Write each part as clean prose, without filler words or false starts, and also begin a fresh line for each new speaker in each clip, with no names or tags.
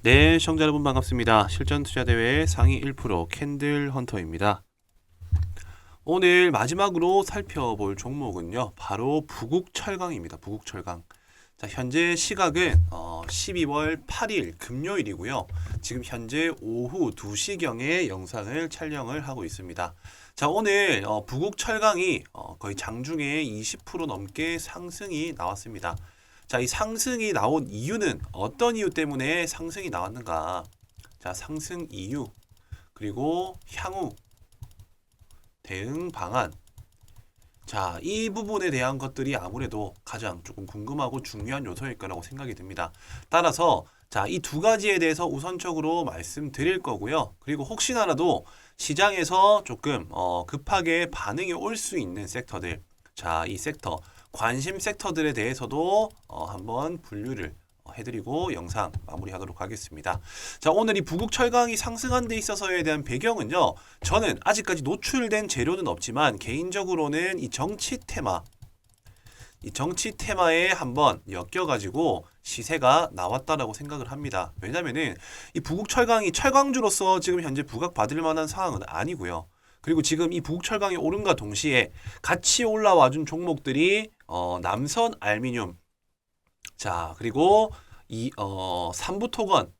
네, 시청자 여러분 반갑습니다. 실전투자대회 상위 1% 캔들 헌터입니다. 오늘 마지막으로 살펴볼 종목은요. 바로 부국철강입니다. 부국철강. 자, 현재 시각은 12월 8일 금요일이고요. 지금 현재 오후 2시경에 영상을 촬영을 하고 있습니다. 자, 오늘 부국철강이 거의 장중에 20% 넘게 상승이 나왔습니다. 자, 이 상승이 나온 이유는 어떤 이유 때문에 상승이 나왔는가? 자, 상승 이유, 그리고 향후 대응 방안. 자, 이 부분에 대한 것들이 아무래도 가장 조금 궁금하고 중요한 요소일 거라고 생각이 듭니다. 따라서 자, 이 두 가지에 대해서 우선적으로 말씀드릴 거고요. 그리고 혹시나라도 시장에서 조금 급하게 반응이 올 수 있는 섹터들, 자, 이 섹터 관심 섹터들에 대해서도 한번 분류를 해드리고 영상 마무리하도록 하겠습니다. 자, 오늘 이 부국철강이 상승한 데 있어서에 대한 배경은요. 저는 아직까지 노출된 재료는 없지만 개인적으로는 이 정치 테마에 한번 엮여가지고 시세가 나왔다라고 생각을 합니다. 왜냐면은 이 부국철강이 철강주로서 지금 현재 부각받을 만한 상황은 아니고요. 그리고 지금 이 부국철강이 오름과 동시에 같이 올라와준 종목들이 남선 알미늄, 자, 그리고 이 삼부토건,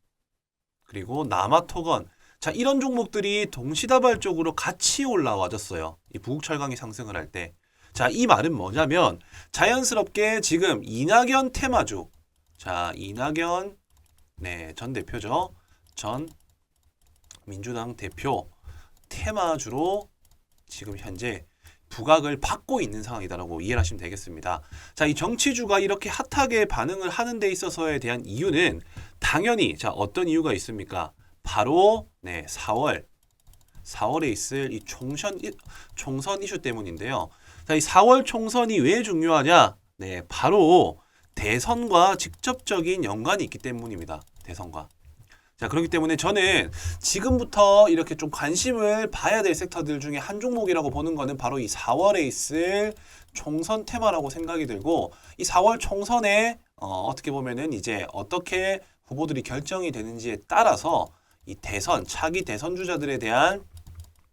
그리고 남아토건, 자, 이런 종목들이 동시다발적으로 같이 올라와줬어요. 이 부국철강이 상승을 할 때. 자, 이 말은 뭐냐면 자연스럽게 지금 이낙연 테마주, 자, 이낙연 전 대표죠. 전 민주당 대표 테마주로 지금 현재 부각을 받고 있는 상황이다라고 이해를 하시면 되겠습니다. 자, 이 정치주가 이렇게 핫하게 반응을 하는 데 있어서에 대한 이유는 당연히 자, 어떤 이유가 있습니까? 바로 4월에 있을 이 총선 이슈 때문인데요. 자, 이 4월 총선이 왜 중요하냐? 네, 바로 대선과 직접적인 연관이 있기 때문입니다. 대선과. 자, 그렇기 때문에 저는 지금부터 이렇게 좀 관심을 봐야 될 섹터들 중에 한 종목이라고 보는 거는 바로 이 4월에 있을 총선 테마라고 생각이 들고, 이 4월 총선에 어떻게 보면은 이제 어떻게 후보들이 결정이 되는지에 따라서 이 차기 대선 주자들에 대한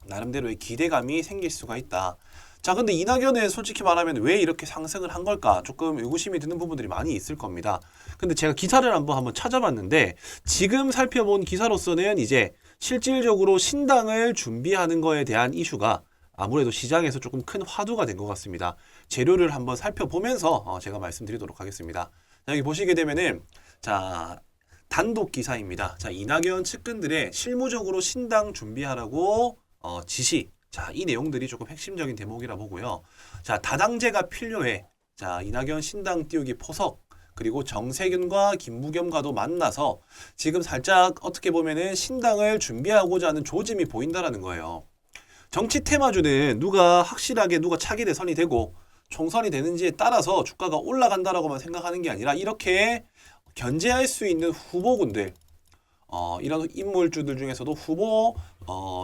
나름대로의 기대감이 생길 수가 있다. 자, 근데 이낙연은 솔직히 말하면 왜 이렇게 상승을 한 걸까? 조금 의구심이 드는 부분들이 많이 있을 겁니다. 근데 제가 기사를 한번 찾아봤는데 지금 살펴본 기사로서는 이제 실질적으로 신당을 준비하는 거에 대한 이슈가 아무래도 시장에서 조금 큰 화두가 된 것 같습니다. 재료를 한번 살펴보면서 제가 말씀드리도록 하겠습니다. 자, 여기 보시게 되면은 자, 단독 기사입니다. 자, 이낙연 측근들의 실무적으로 신당 준비하라고 지시. 자, 이 내용들이 조금 핵심적인 대목이라 보고요. 자, 다당제가 필요해. 자, 이낙연 신당 띄우기 포석, 그리고 정세균과 김부겸과도 만나서 지금 살짝 어떻게 보면은 신당을 준비하고자 하는 조짐이 보인다라는 거예요. 정치 테마주는 누가 차기 대선이 되고 총선이 되는지에 따라서 주가가 올라간다라고만 생각하는 게 아니라 이렇게 견제할 수 있는 후보군들, 이런 인물주들 중에서도 후보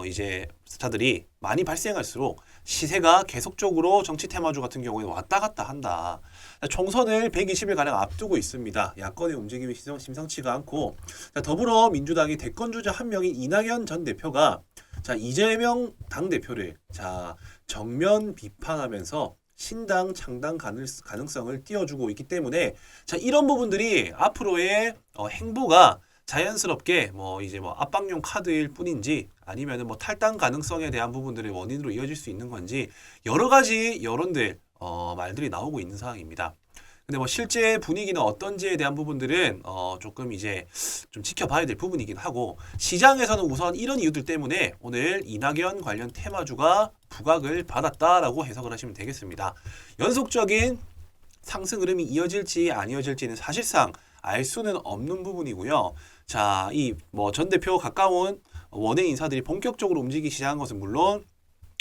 이제 스타들이 많이 발생할수록 시세가 계속적으로 정치 테마주 같은 경우에는 왔다 갔다 한다. 총선을 120일 가량 앞두고 있습니다. 야권의 움직임이 심상치가 않고, 자, 더불어민주당의 대권주자 한 명인 이낙연 전 대표가 자, 이재명 당대표를 자, 정면 비판하면서 신당 창당 가능성을 띄워주고 있기 때문에 자, 이런 부분들이 앞으로의 행보가 자연스럽게 이제 압박용 카드일 뿐인지 아니면은 탈당 가능성에 대한 부분들의 원인으로 이어질 수 있는 건지 여러 가지 여론들 말들이 나오고 있는 상황입니다. 근데 실제 분위기는 어떤지에 대한 부분들은 조금 이제 좀 지켜봐야 될 부분이긴 하고, 시장에서는 우선 이런 이유들 때문에 오늘 이낙연 관련 테마주가 부각을 받았다라고 해석을 하시면 되겠습니다. 연속적인 상승 흐름이 이어질지 안 이어질지는 사실상 알 수는 없는 부분이고요. 자, 이 전 대표 가까운 원외 인사들이 본격적으로 움직이기 시작한 것은 물론,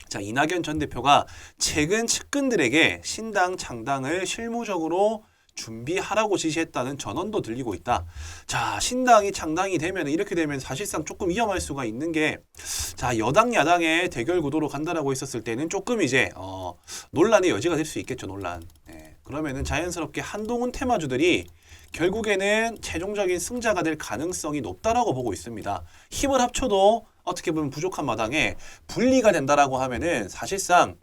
자, 이낙연 전 대표가 최근 측근들에게 신당 창당을 실무적으로 준비하라고 지시했다는 전언도 들리고 있다. 자, 신당이 창당이 되면 이렇게 되면 사실상 조금 위험할 수가 있는 게, 자, 여당 야당의 대결 구도로 간다라고 했었을 때는 조금 이제 논란의 여지가 될 수 있겠죠. 논란. 네. 그러면은 자연스럽게 한동훈 테마주들이 결국에는 최종적인 승자가 될 가능성이 높다라고 보고 있습니다. 힘을 합쳐도 어떻게 보면 부족한 마당에 분리가 된다라고 하면은 사실상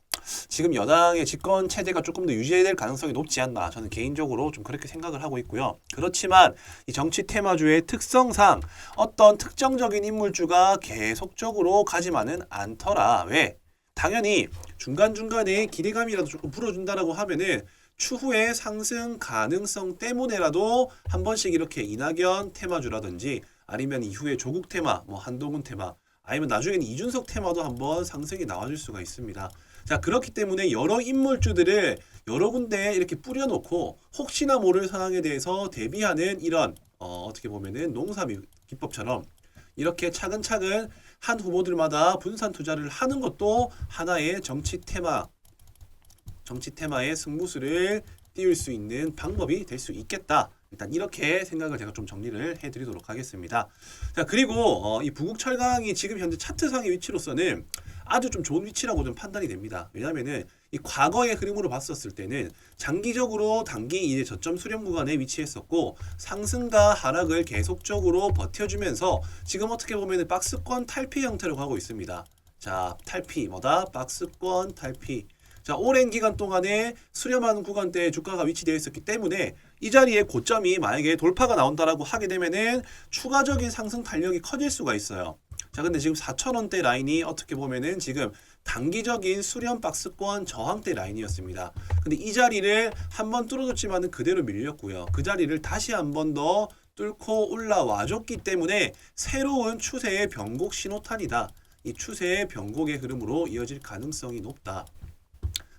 지금 여당의 집권 체제가 조금 더 유지될 가능성이 높지 않나 저는 개인적으로 좀 그렇게 생각을 하고 있고요. 그렇지만 이 정치 테마주의 특성상 어떤 특정적인 인물주가 계속적으로 가지만은 않더라. 왜? 당연히 중간중간에 기대감이라도 조금 불어준다라고 하면은 추후에 상승 가능성 때문에라도 한 번씩 이렇게 이낙연 테마주라든지 아니면 이후에 조국 테마, 뭐 한동훈 테마 아니면 나중에는 이준석 테마도 한번 상승이 나와줄 수가 있습니다. 자, 그렇기 때문에 여러 인물주들을 여러 군데 이렇게 뿌려놓고 혹시나 모를 상황에 대해서 대비하는 이런 어떻게 보면은 농사 기법처럼 이렇게 차근차근 한 후보들마다 분산 투자를 하는 것도 하나의 정치 테마의 승부수를 띄울 수 있는 방법이 될 수 있겠다. 일단 이렇게 생각을 제가 좀 정리를 해드리도록 하겠습니다. 자, 그리고 이 부국 철강이 지금 현재 차트상의 위치로서는 아주 좀 좋은 위치라고 좀 판단이 됩니다. 왜냐하면은 이 과거의 흐름으로 봤었을 때는 장기적으로 단기 이제 저점 수렴 구간에 위치했었고 상승과 하락을 계속적으로 버텨주면서 지금 어떻게 보면은 박스권 탈피 형태로 가고 있습니다. 자, 탈피 뭐다? 박스권 탈피. 자, 오랜 기간 동안에 수렴하는 구간대에 주가가 위치되어 있었기 때문에 이 자리에 고점이 만약에 돌파가 나온다라고 하게 되면은 추가적인 상승 탄력이 커질 수가 있어요. 자, 근데 지금 4,000원대 라인이 어떻게 보면은 지금 단기적인 수렴 박스권 저항대 라인이었습니다. 근데 이 자리를 한번 뚫어줬지만은 그대로 밀렸고요. 그 자리를 다시 한 번 더 뚫고 올라와 줬기 때문에 새로운 추세의 변곡 신호탄이다. 이 추세의 변곡의 흐름으로 이어질 가능성이 높다.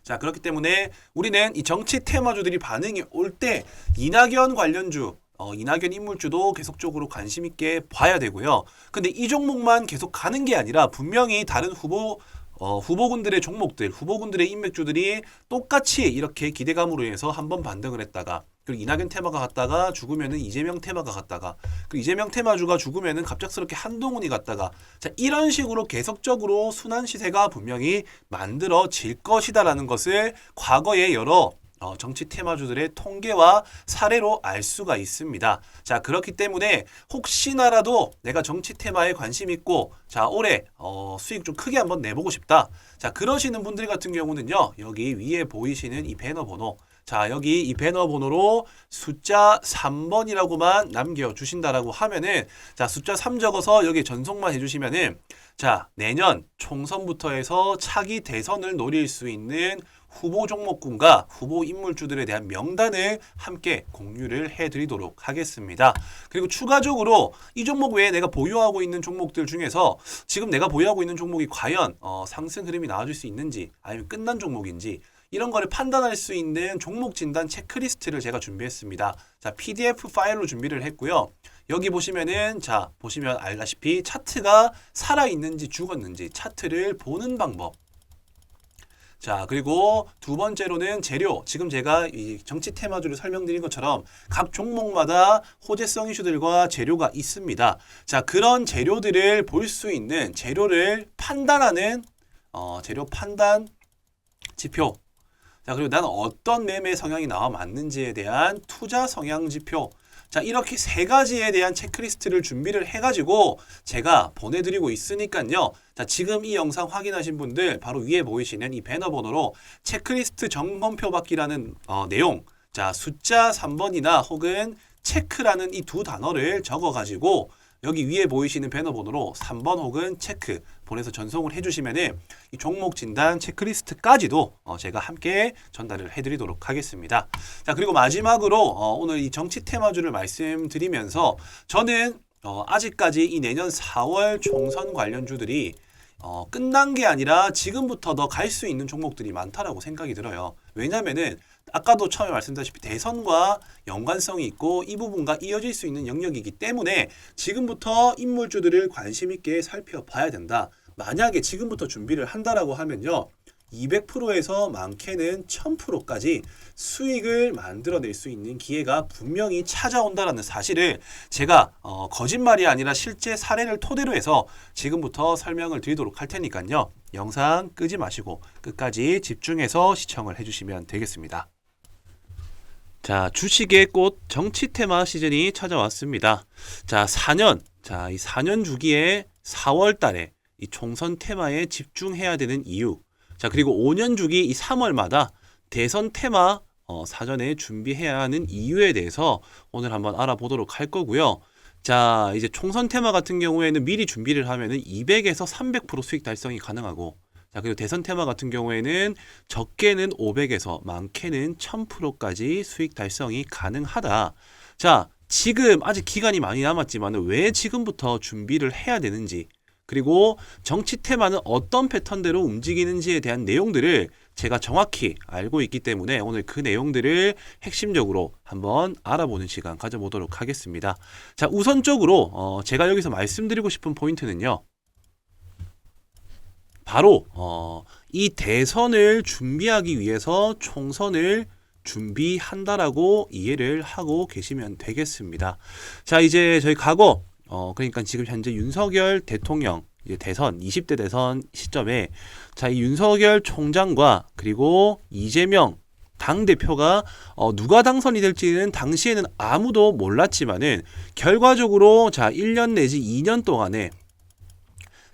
자, 그렇기 때문에 우리는 이 정치 테마주들이 반응이 올 때 이낙연 관련주, 이낙연 인물주도 계속적으로 관심 있게 봐야 되고요. 근데 이 종목만 계속 가는 게 아니라 분명히 다른 후보군들의 종목들, 후보군들의 인맥주들이 똑같이 이렇게 기대감으로 해서 한번 반등을 했다가 그리고 이낙연 테마가 갔다가 죽으면은 이재명 테마가 갔다가 그리고 이재명 테마주가 죽으면은 갑작스럽게 한동훈이 갔다가 자, 이런 식으로 계속적으로 순환 시세가 분명히 만들어질 것이다라는 것을 과거의 여러 정치 테마주들의 통계와 사례로 알 수가 있습니다. 자, 그렇기 때문에 혹시나라도 내가 정치 테마에 관심 있고 자, 올해 수익 좀 크게 한번 내보고 싶다. 자, 그러시는 분들 같은 경우는요. 여기 위에 보이시는 이 배너 번호 자, 여기 이 배너 번호로 숫자 3번이라고만 남겨주신다라고 하면은 자, 숫자 3 적어서 여기 전송만 해주시면은 자, 내년 총선부터 해서 차기 대선을 노릴 수 있는 후보 종목군과 후보 인물주들에 대한 명단을 함께 공유를 해드리도록 하겠습니다. 그리고 추가적으로 이 종목 외에 내가 보유하고 있는 종목들 중에서 지금 내가 보유하고 있는 종목이 과연 상승 흐름이 나와줄 수 있는지 아니면 끝난 종목인지 이런 거를 판단할 수 있는 종목 진단 체크리스트를 제가 준비했습니다. 자, PDF 파일로 준비를 했고요. 여기 보시면은 자, 보시면 알다시피 차트가 살아있는지 죽었는지 차트를 보는 방법. 자, 그리고 두 번째로는 재료. 지금 제가 이 정치 테마주를 설명드린 것처럼 각 종목마다 호재성 이슈들과 재료가 있습니다. 자, 그런 재료들을 볼 수 있는 재료를 판단하는 재료 판단 지표. 자, 그리고 나는 어떤 매매 성향이 나와 맞는지에 대한 투자 성향 지표. 자, 이렇게 세 가지에 대한 체크리스트를 준비를 해가지고 제가 보내드리고 있으니까요. 자, 지금 이 영상 확인하신 분들 바로 위에 보이시는 이 배너 번호로 체크리스트 점검표 받기라는 내용 자, 숫자 3번이나 혹은 체크라는 이 두 단어를 적어가지고 여기 위에 보이시는 배너 번호로 3번 혹은 체크 보내서 전송을 해주시면은 이 종목 진단 체크리스트까지도 제가 함께 전달을 해드리도록 하겠습니다. 자, 그리고 마지막으로 오늘 이 정치 테마주를 말씀드리면서 저는 아직까지 이 내년 4월 총선 관련주들이 끝난 게 아니라 지금부터 더 갈 수 있는 종목들이 많다라고 생각이 들어요. 왜냐면은 아까도 처음에 말씀드렸다시피 대선과 연관성이 있고 이 부분과 이어질 수 있는 영역이기 때문에 지금부터 인물주들을 관심 있게 살펴봐야 된다. 만약에 지금부터 준비를 한다라고 하면요. 200%에서 많게는 1000%까지 수익을 만들어낼 수 있는 기회가 분명히 찾아온다라는 사실을 제가 거짓말이 아니라 실제 사례를 토대로 해서 지금부터 설명을 드리도록 할 테니까요. 영상 끄지 마시고 끝까지 집중해서 시청을 해주시면 되겠습니다. 자, 주식의 꽃 정치 테마 시즌이 찾아왔습니다. 자, 4년. 자, 이 4년 주기에 4월 달에 이 총선 테마에 집중해야 되는 이유. 자, 그리고 5년 주기 이 3월마다 대선 테마 사전에 준비해야 하는 이유에 대해서 오늘 한번 알아보도록 할 거고요. 자, 이제 총선 테마 같은 경우에는 미리 준비를 하면은 200에서 300% 수익 달성이 가능하고, 자, 그리고 대선 테마 같은 경우에는 적게는 500에서 많게는 1000%까지 수익 달성이 가능하다. 자, 지금 아직 기간이 많이 남았지만 왜 지금부터 준비를 해야 되는지, 그리고 정치 테마는 어떤 패턴대로 움직이는지에 대한 내용들을 제가 정확히 알고 있기 때문에 오늘 그 내용들을 핵심적으로 한번 알아보는 시간 가져보도록 하겠습니다. 자, 우선적으로 제가 여기서 말씀드리고 싶은 포인트는요. 바로 이 대선을 준비하기 위해서 총선을 준비한다라고 이해를 하고 계시면 되겠습니다. 자, 이제 저희 과거 그러니까 지금 현재 윤석열 대통령 이제 대선 20대 대선 시점에 자, 이 윤석열 총장과 그리고 이재명 당대표가 누가 당선이 될지는 당시에는 아무도 몰랐지만은 결과적으로 자, 1년 내지 2년 동안에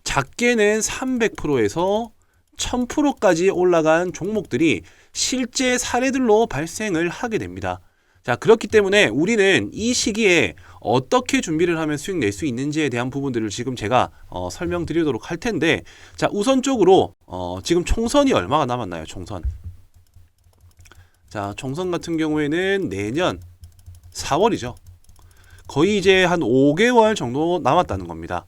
작게는 300%에서 1000%까지 올라간 종목들이 실제 사례들로 발생을 하게 됩니다. 자, 그렇기 때문에 우리는 이 시기에 어떻게 준비를 하면 수익 낼 수 있는지에 대한 부분들을 지금 제가 설명드리도록 할 텐데, 자, 우선적으로 지금 총선이 얼마가 남았나요? 총선. 자, 총선 같은 경우에는 내년 4월이죠. 거의 이제 한 5개월 정도 남았다는 겁니다.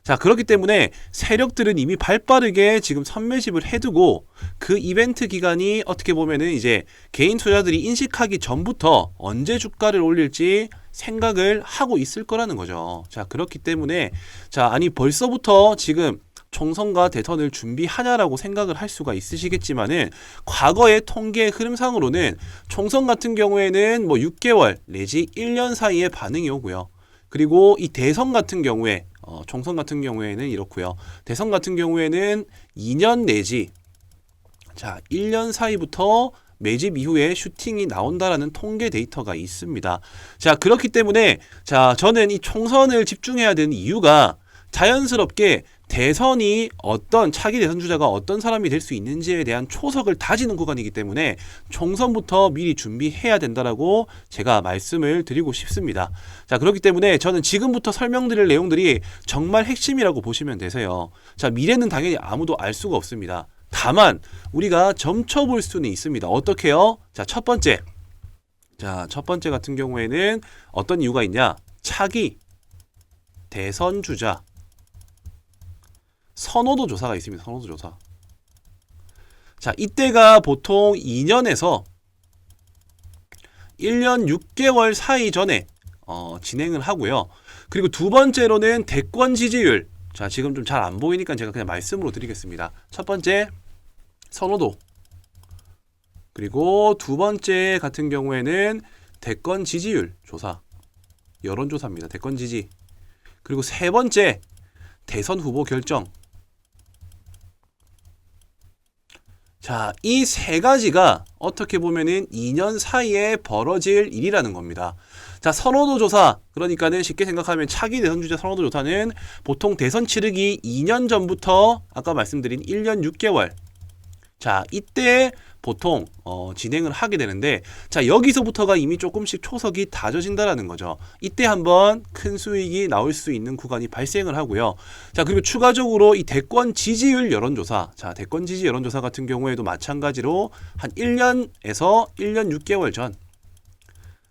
자, 그렇기 때문에 세력들은 이미 발빠르게 지금 선매집을 해두고 그 이벤트 기간이 어떻게 보면은 이제 개인 투자들이 인식하기 전부터 언제 주가를 올릴지 생각을 하고 있을 거라는 거죠. 자, 그렇기 때문에 자, 아니 벌써부터 지금 총선과 대선을 준비하냐라고 생각을 할 수가 있으시겠지만은 과거의 통계 흐름상으로는 총선 같은 경우에는 뭐 6개월 내지 1년 사이에 반응이 오고요. 그리고 이 대선 같은 경우에 총선 같은 경우에는 이렇고요. 대선 같은 경우에는 2년 내지 자 1년 사이부터 매집 이후에 슈팅이 나온다라는 통계 데이터가 있습니다. 자, 그렇기 때문에 자, 저는 이 총선을 집중해야 되는 이유가 자연스럽게 대선이 어떤 차기 대선 주자가 어떤 사람이 될 수 있는지에 대한 초석을 다지는 구간이기 때문에 총선부터 미리 준비해야 된다라고 제가 말씀을 드리고 싶습니다. 자, 그렇기 때문에 저는 지금부터 설명드릴 내용들이 정말 핵심이라고 보시면 되세요. 자, 미래는 당연히 아무도 알 수가 없습니다. 다만 우리가 점쳐볼 수는 있습니다. 어떻게요? 자, 첫 번째. 자, 첫 번째 같은 경우에는 어떤 이유가 있냐? 차기 대선 주자 선호도 조사가 있습니다. 선호도 조사. 자, 이때가 보통 2년에서 1년 6개월 사이 전에 진행을 하고요. 그리고 두 번째로는 대권 지지율. 자, 지금 좀 잘 안 보이니까 제가 그냥 말씀으로 드리겠습니다. 첫 번째 선호도. 그리고 두 번째 같은 경우에는 대권 지지율 조사. 여론조사입니다. 대권 지지. 그리고 세 번째 대선 후보 결정. 자, 이 세 가지가 어떻게 보면은 2년 사이에 벌어질 일이라는 겁니다. 자, 선호도 조사. 그러니까는 쉽게 생각하면 차기 대선 주자 선호도 조사는 보통 대선 치르기 2년 전부터 아까 말씀드린 1년 6개월. 자, 이때 보통 진행을 하게 되는데, 자, 여기서부터가 이미 조금씩 초석이 다져진다라는 거죠. 이때 한번 큰 수익이 나올 수 있는 구간이 발생을 하고요. 자, 그리고 추가적으로 이 대권 지지율 여론조사, 자, 대권 지지 여론조사 같은 경우에도 마찬가지로 한 1년에서 1년 6개월 전.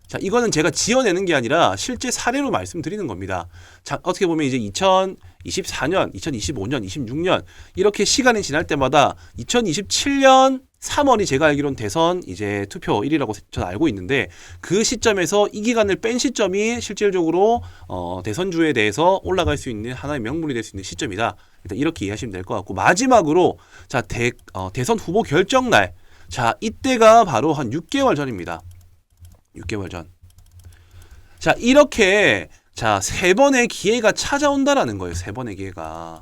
자, 이거는 제가 지어내는 게 아니라 실제 사례로 말씀드리는 겁니다. 자, 어떻게 보면 이제 2024년, 2025년, 26년 이렇게 시간이 지날 때마다 2027년 3월이 제가 알기로는 대선 이제 투표일이라고 저는 알고 있는데, 그 시점에서 이 기간을 뺀 시점이 실질적으로 대선주에 대해서 올라갈 수 있는 하나의 명분이 될 수 있는 시점이다. 일단 이렇게 이해하시면 될 것 같고, 마지막으로 자, 대선 후보 결정날. 자, 이때가 바로 한 6개월 전입니다. 6개월 전. 자, 이렇게 자, 세 번의 기회가 찾아온다라는 거예요. 세 번의 기회가.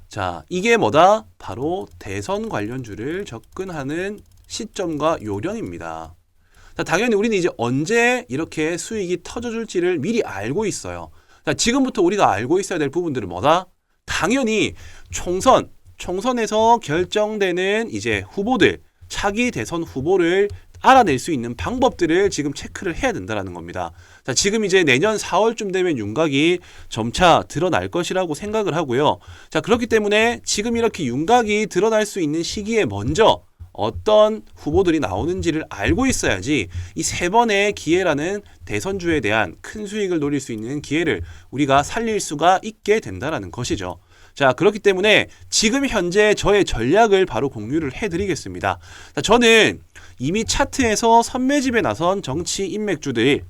자, 이게 뭐다? 바로 대선 관련주를 접근하는 시점과 요령입니다. 자, 당연히 우리는 이제 언제 이렇게 수익이 터져줄지를 미리 알고 있어요. 자, 지금부터 우리가 알고 있어야 될 부분들은 뭐다? 당연히 총선에서 결정되는 이제 후보들, 차기 대선 후보를 알아낼 수 있는 방법들을 지금 체크를 해야 된다는 겁니다. 자, 지금 이제 내년 4월쯤 되면 윤곽이 점차 드러날 것이라고 생각을 하고요. 자, 그렇기 때문에 지금 이렇게 윤곽이 드러날 수 있는 시기에 먼저 어떤 후보들이 나오는지를 알고 있어야지 이 세 번의 기회라는 대선주에 대한 큰 수익을 노릴 수 있는 기회를 우리가 살릴 수가 있게 된다는 것이죠. 자, 그렇기 때문에 지금 현재 저의 전략을 바로 공유를 해드리겠습니다. 자, 저는 이미 차트에서 선매집에 나선 정치 인맥주들이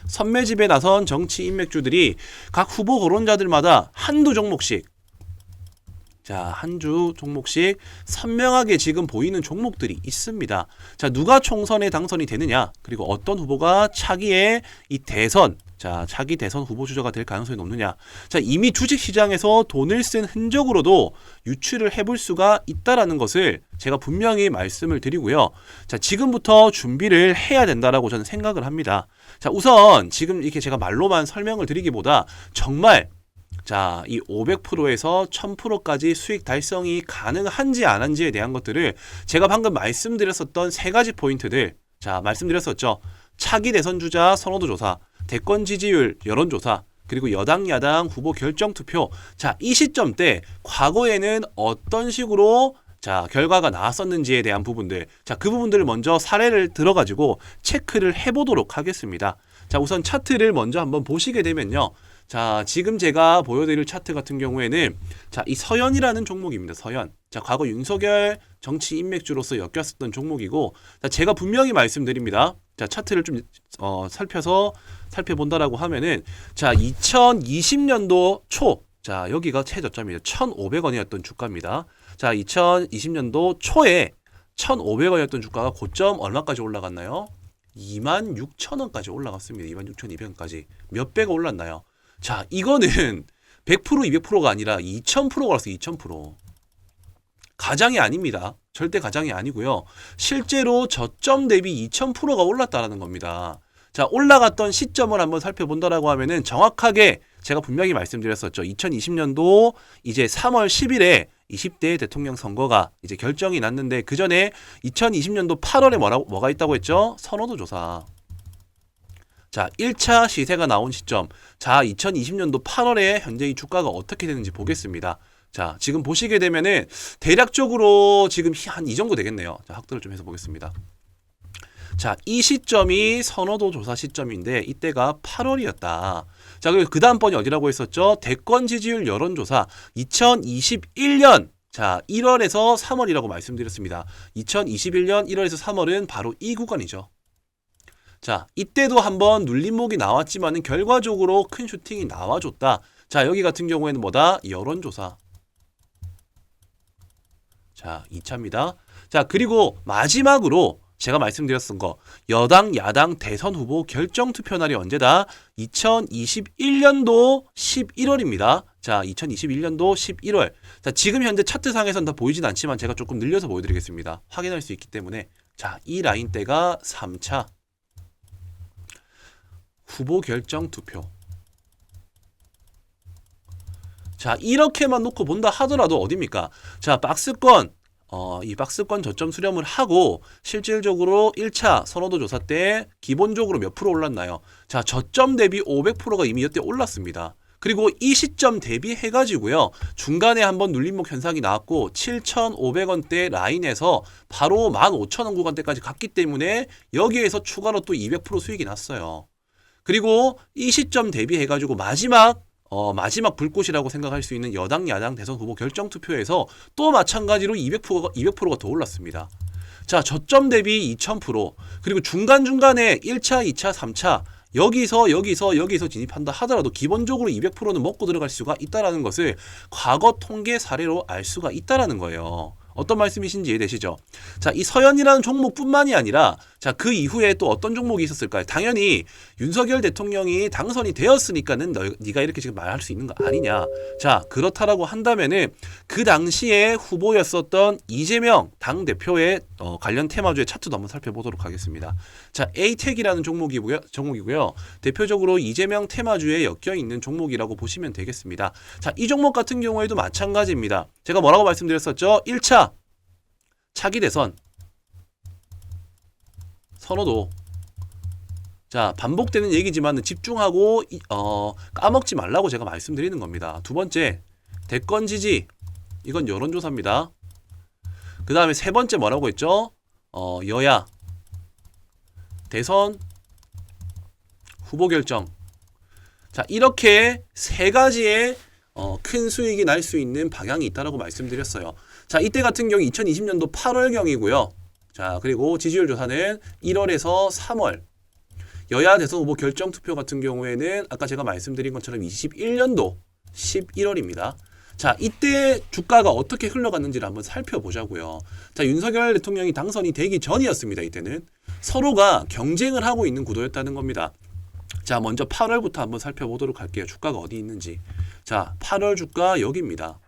선매집에 나선 정치 인맥주들이 각 후보 거론자들마다 한두 종목씩 한주 종목씩 선명하게 지금 보이는 종목들이 있습니다. 자, 누가 총선에 당선이 되느냐, 그리고 어떤 후보가 차기에 이 대선, 차기 대선 후보 주자가 될 가능성이 높느냐. 자, 이미 주식시장에서 돈을 쓴 흔적으로도 유추를 해볼 수가 있다라는 것을 제가 분명히 말씀을 드리고요. 자, 지금부터 준비를 해야 된다라고 저는 생각을 합니다. 자, 우선 지금 이렇게 제가 말로만 설명을 드리기보다 정말 이 500%에서 1000%까지 수익 달성이 가능한지 안 한지에 대한 것들을 제가 방금 말씀드렸었던 세 가지 포인트들, 말씀드렸었죠. 차기 대선 주자 선호도 조사, 대권 지지율 여론조사, 그리고 여당 야당 후보 결정 투표. 자, 이 시점 때 과거에는 어떤 식으로 결과가 나왔었는지에 대한 부분들, 그 부분들을 먼저 사례를 들어가지고 체크를 해보도록 하겠습니다. 자, 우선 차트를 먼저 한번 보시게 되면요. 자, 지금 제가 보여드릴 차트 같은 경우에는 이 서현이라는 종목입니다. 서현. 자, 과거 윤석열 정치 인맥주로서 엮였었던 종목이고, 제가 분명히 말씀드립니다. 자, 차트를 좀 살펴본다라고 하면은 2020년도 초, 여기가 최저점이에요. 1,500원이었던 주가입니다. 자, 2020년도 초에 1,500원이었던 주가가 고점 얼마까지 올라갔나요? 26,000원까지 올라갔습니다. 26,200원까지. 몇 배가 올랐나요? 자, 이거는 100%, 200%가 아니라 2000%가 올랐어요. 2000%. 가장이 아닙니다. 절대 가장이 아니고요. 실제로 저점 대비 2000%가 올랐다는 겁니다. 자, 올라갔던 시점을 한번 살펴본다라고 하면은 정확하게 제가 분명히 말씀드렸었죠. 2020년도 이제 3월 10일에 20대 대통령 선거가 이제 결정이 났는데, 그 전에 2020년도 8월에 뭐가 있다고 했죠? 선호도 조사. 자, 1차 시세가 나온 시점. 자, 2020년도 8월에 현재 이 주가가 어떻게 되는지 보겠습니다. 자, 지금 보시게 되면은 대략적으로 지금 한 이 정도 되겠네요. 자, 확대를 좀 해서 보겠습니다. 자, 이 시점이 선호도 조사 시점인데 이때가 8월이었다. 자, 그리고 그 다음 번이 어디라고 했었죠? 대권 지지율 여론조사 2021년 1월에서 3월이라고 말씀드렸습니다. 2021년 1월에서 3월은 바로 이 구간이죠. 자, 이때도 한번 눌림목이 나왔지만은 결과적으로 큰 슈팅이 나와줬다. 자, 여기 같은 경우에는 뭐다? 여론조사. 자, 2차입니다. 자, 그리고 마지막으로 제가 말씀드렸던 거, 여당 야당 대선 후보 결정 투표 날이 언제다? 2021년도 11월입니다. 자, 2021년도 11월. 자, 지금 현재 차트상에서는 다 보이진 않지만 제가 조금 늘려서 보여드리겠습니다. 확인할 수 있기 때문에. 자, 이 라인대가 3차 후보 결정 투표. 자, 이렇게만 놓고 본다 하더라도 어딥니까? 자, 박스권, 이 박스권 저점 수렴을 하고 실질적으로 1차 선호도 조사 때 기본적으로 몇 프로 올랐나요? 자, 저점 대비 500%가 이미 이때 올랐습니다. 그리고 이 시점 대비해가지고요, 중간에 한번 눌림목 현상이 나왔고 7,500원대 라인에서 바로 15,000원 구간대까지 갔기 때문에 여기에서 추가로 또 200% 수익이 났어요. 그리고 이 시점 대비해가지고 마지막 불꽃이라고 생각할 수 있는 여당 야당 대선 후보 결정 투표에서 또 마찬가지로 200%가 더 올랐습니다. 자, 저점 대비 2000%, 그리고 중간중간에 1차, 2차, 3차 여기서 진입한다 하더라도 기본적으로 200%는 먹고 들어갈 수가 있다라는 것을 과거 통계 사례로 알 수가 있다라는 거예요. 어떤 말씀이신지 이해되시죠? 자, 이 서현이라는 종목뿐만이 아니라 자, 그 이후에 또 어떤 종목이 있었을까요? 당연히 윤석열 대통령이 당선이 되었으니까는 네가 이렇게 지금 말할 수 있는 거 아니냐. 자, 그렇다라고 한다면은 그 당시에 후보였었던 이재명 당대표의 관련 테마주의 차트도 한번 살펴보도록 하겠습니다. 자, 에이텍이라는 종목이고요. 대표적으로 이재명 테마주에 엮여 있는 종목이라고 보시면 되겠습니다. 자, 이 종목 같은 경우에도 마찬가지입니다. 제가 뭐라고 말씀드렸었죠? 1차 차기 대선 선호도. 자, 반복되는 얘기지만 집중하고 까먹지 말라고 제가 말씀드리는 겁니다. 두 번째, 대권 지지. 이건 여론조사입니다. 그 다음에 세 번째 뭐라고 했죠? 여야 대선 후보 결정. 자, 이렇게 세 가지의 큰 수익이 날 수 있는 방향이 있다라고 말씀드렸어요. 자, 이때 같은 경우 2020년도 8월경이고요. 자, 그리고 지지율 조사는 1월에서 3월. 여야 대선 후보 결정 투표 같은 경우에는 아까 제가 말씀드린 것처럼 21년도 11월입니다. 자, 이때 주가가 어떻게 흘러갔는지를 한번 살펴보자고요. 자, 윤석열 대통령이 당선이 되기 전이었습니다. 이때는 서로가 경쟁을 하고 있는 구도였다는 겁니다. 자, 먼저 8월부터 한번 살펴보도록 할게요. 주가가 어디 있는지. 자, 8월 주가 여기입니다.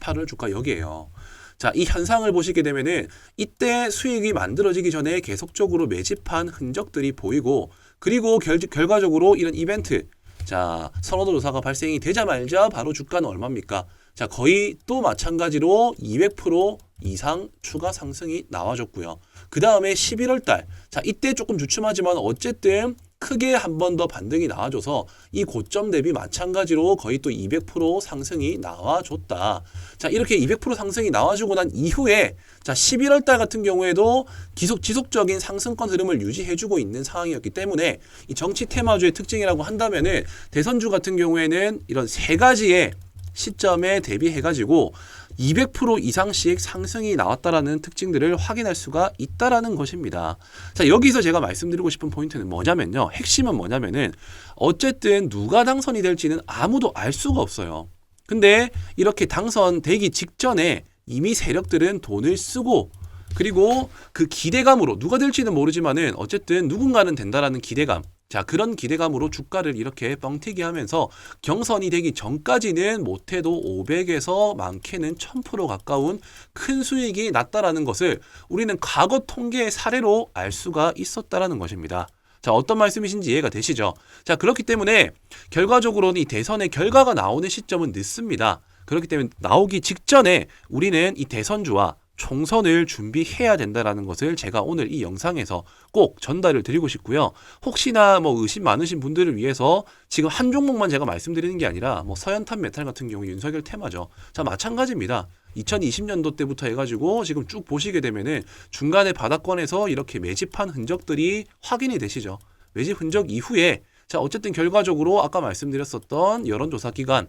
8월 주가 여기에요. 자, 이 현상을 보시게 되면은 이때 수익이 만들어지기 전에 계속적으로 매집한 흔적들이 보이고, 그리고 결과적으로 이런 이벤트, 자, 선호도 조사가 발생이 되자마자 바로 주가는 얼마입니까? 자, 거의 또 마찬가지로 200% 이상 추가 상승이 나와줬고요. 그 다음에 11월 달, 자, 이때 조금 주춤하지만 어쨌든 크게 한 번 더 반등이 나와줘서 이 고점 대비 마찬가지로 거의 또 200% 상승이 나와줬다. 자, 이렇게 200% 상승이 나와주고 난 이후에, 자, 11월 달 같은 경우에도 지속적인 상승권 흐름을 유지해주고 있는 상황이었기 때문에 이 정치 테마주의 특징이라고 한다면은 대선주 같은 경우에는 이런 세 가지의 시점에 대비해가지고 200% 이상씩 상승이 나왔다라는 특징들을 확인할 수가 있다라는 것입니다. 자, 여기서 제가 말씀드리고 싶은 포인트는 뭐냐면요. 핵심은 뭐냐면은 어쨌든 누가 당선이 될지는 아무도 알 수가 없어요. 근데 이렇게 당선되기 직전에 이미 세력들은 돈을 쓰고, 그리고 그 기대감으로 누가 될지는 모르지만은 어쨌든 누군가는 된다라는 기대감, 자, 그런 기대감으로 주가를 이렇게 뻥튀기 하면서 경선이 되기 전까지는 못해도 500에서 많게는 1000% 가까운 큰 수익이 났다라는 것을 우리는 과거 통계의 사례로 알 수가 있었다라는 것입니다. 자, 어떤 말씀이신지 이해가 되시죠? 자, 그렇기 때문에 결과적으로는 이 대선의 결과가 나오는 시점은 늦습니다. 그렇기 때문에 나오기 직전에 우리는 이 대선주와 총선을 준비해야 된다라는 것을 제가 오늘 이 영상에서 꼭 전달을 드리고 싶고요. 혹시나 뭐 의심 많으신 분들을 위해서 지금 한 종목만 제가 말씀드리는 게 아니라 뭐 서현탄 메탈 같은 경우 윤석열 테마죠. 자, 마찬가지입니다. 2020년도 때부터 해가지고 지금 쭉 보시게 되면은 중간에 바닥권에서 이렇게 매집한 흔적들이 확인이 되시죠. 매집 흔적 이후에, 자, 어쨌든 결과적으로 아까 말씀드렸었던 여론조사 기간,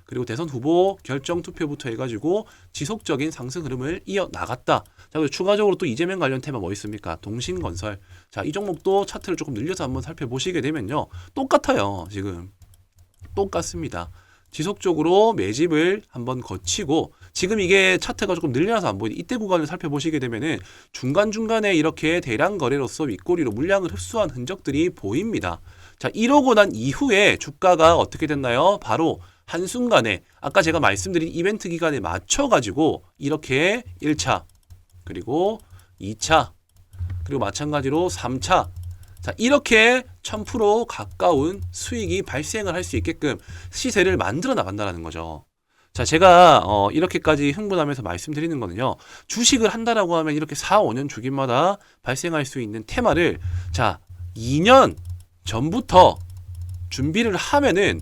그리고 대선 후보 결정 투표부터 해가지고 지속적인 상승 흐름을 이어나갔다. 자, 그리고 추가적으로 또 이재명 관련 테마 뭐 있습니까? 동신건설. 자, 이 종목도 차트를 조금 늘려서 한번 살펴보시게 되면요. 똑같아요. 지금. 똑같습니다. 지속적으로 매집을 한번 거치고, 지금 이게 차트가 조금 늘려서 안 보이는데 이때 구간을 살펴보시게 되면은 중간중간에 이렇게 대량 거래로서 윗꼬리로 물량을 흡수한 흔적들이 보입니다. 자, 이러고 난 이후에 주가가 어떻게 됐나요? 바로 한순간에 아까 제가 말씀드린 이벤트 기간에 맞춰가지고 이렇게 1차, 그리고 2차, 그리고 마찬가지로 3차, 자, 이렇게 1000% 가까운 수익이 발생을 할 수 있게끔 시세를 만들어 나간다는 거죠. 자, 제가 이렇게까지 흥분하면서 말씀드리는 거는요. 주식을 한다라고 하면 이렇게 4, 5년 주기마다 발생할 수 있는 테마를, 자, 2년 전부터 준비를 하면은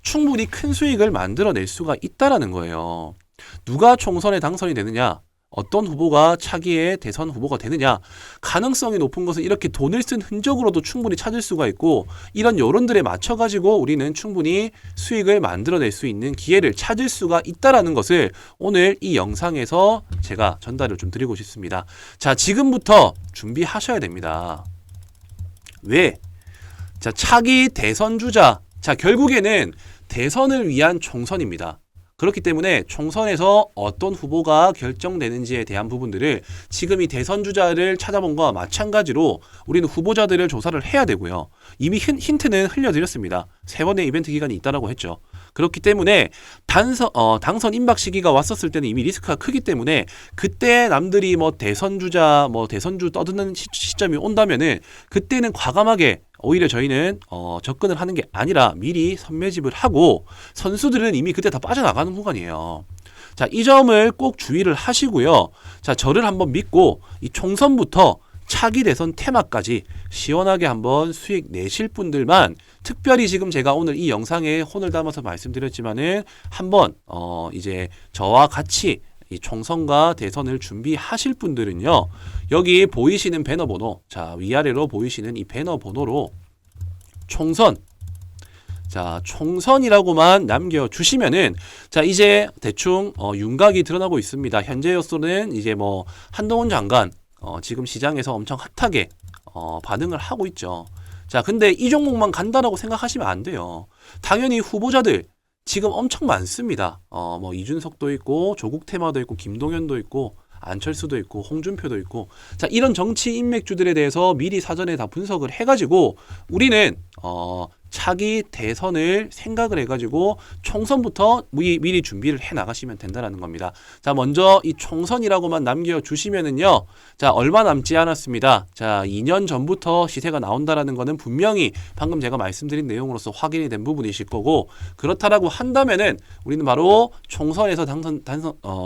충분히 큰 수익을 만들어낼 수가 있다라는 거예요. 누가 총선에 당선이 되느냐, 어떤 후보가 차기의 대선 후보가 되느냐, 가능성이 높은 것은 이렇게 돈을 쓴 흔적으로도 충분히 찾을 수가 있고, 이런 여론들에 맞춰가지고 우리는 충분히 수익을 만들어낼 수 있는 기회를 찾을 수가 있다라는 것을 오늘 이 영상에서 제가 전달을 좀 드리고 싶습니다. 자, 지금부터 준비하셔야 됩니다. 왜? 자, 차기 대선 주자. 자, 결국에는 대선을 위한 총선입니다. 그렇기 때문에 총선에서 어떤 후보가 결정되는지에 대한 부분들을 지금 이 대선 주자를 찾아본 거와 마찬가지로 우리는 후보자들을 조사를 해야 되고요. 이미 힌트는 흘려드렸습니다. 3번의 이벤트 기간이 있다라고 했죠. 그렇기 때문에 당선 임박 시기가 왔었을 때는 이미 리스크가 크기 때문에 그때 남들이 뭐 대선 주자, 뭐 대선주 떠드는 시점이 온다면은 그때는 과감하게 오히려 저희는 접근을 하는 게 아니라 미리 선매집을 하고 선수들은 이미 그때 다 빠져나가는 구간이에요. 자, 이 점을 꼭 주의를 하시고요. 자, 저를 한번 믿고 이 총선부터 차기 대선 테마까지 시원하게 한번 수익 내실 분들만 특별히 지금 제가 오늘 이 영상에 혼을 담아서 말씀드렸지만은 한번 이제 저와 같이 이 총선과 대선을 준비하실 분들은요. 여기 보이시는 배너 번호, 자, 위아래로 보이시는 이 배너 번호로 총선, 자, 총선이라고만 남겨주시면은, 자, 이제 대충 윤곽이 드러나고 있습니다. 현재로서는 이제 뭐 한동훈 장관 지금 시장에서 엄청 핫하게 반응을 하고 있죠. 자, 근데 이 종목만 간다라고 생각하시면 안 돼요. 당연히 후보자들 지금 엄청 많습니다. 뭐 이준석도 있고 조국 테마도 있고 김동연도 있고 안철수도 있고 홍준표도 있고, 자, 이런 정치 인맥주들에 대해서 미리 사전에 다 분석을 해가지고 우리는 차기 대선을 생각을 해가지고 총선부터 미리 준비를 해 나가시면 된다라는 겁니다. 자, 먼저 이 총선이라고만 남겨주시면은요, 자, 얼마 남지 않았습니다. 자, 2년 전부터 시세가 나온다라는 거는 분명히 방금 제가 말씀드린 내용으로서 확인이 된 부분이실 거고, 그렇다라고 한다면은 우리는 바로 총선에서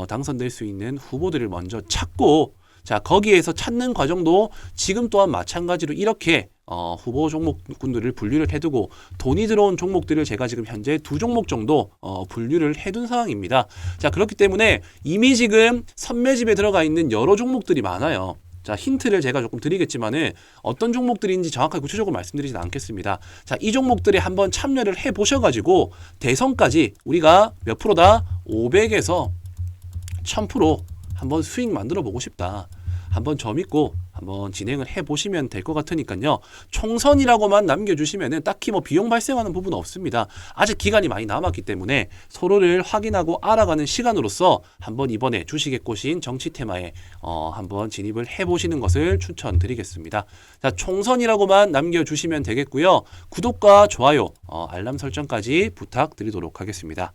당선될 수 있는 후보들을 먼저 찾고, 자, 거기에서 찾는 과정도 지금 또한 마찬가지로 이렇게 후보 종목군들을 분류를 해두고 돈이 들어온 종목들을 제가 지금 현재 2종목 정도 분류를 해둔 상황입니다. 자, 그렇기 때문에 이미 지금 선매집에 들어가 있는 여러 종목들이 많아요. 자, 힌트를 제가 조금 드리겠지만은 어떤 종목들인지 정확하게 구체적으로 말씀드리진 않겠습니다. 자, 이 종목들에 한번 참여를 해 보셔가지고 대선까지 우리가 몇 프로다? 500에서 1000% 한번 수익 만들어 보고 싶다. 한번 저 믿고 한번 진행을 해보시면 될 것 같으니까요. 총선이라고만 남겨주시면은 딱히 뭐 비용 발생하는 부분은 없습니다. 아직 기간이 많이 남았기 때문에 서로를 확인하고 알아가는 시간으로서 한번 이번에 주식에 꽂힌 정치 테마에 한번 진입을 해보시는 것을 추천드리겠습니다. 자, 총선이라고만 남겨주시면 되겠고요. 구독과 좋아요, 알람 설정까지 부탁드리도록 하겠습니다.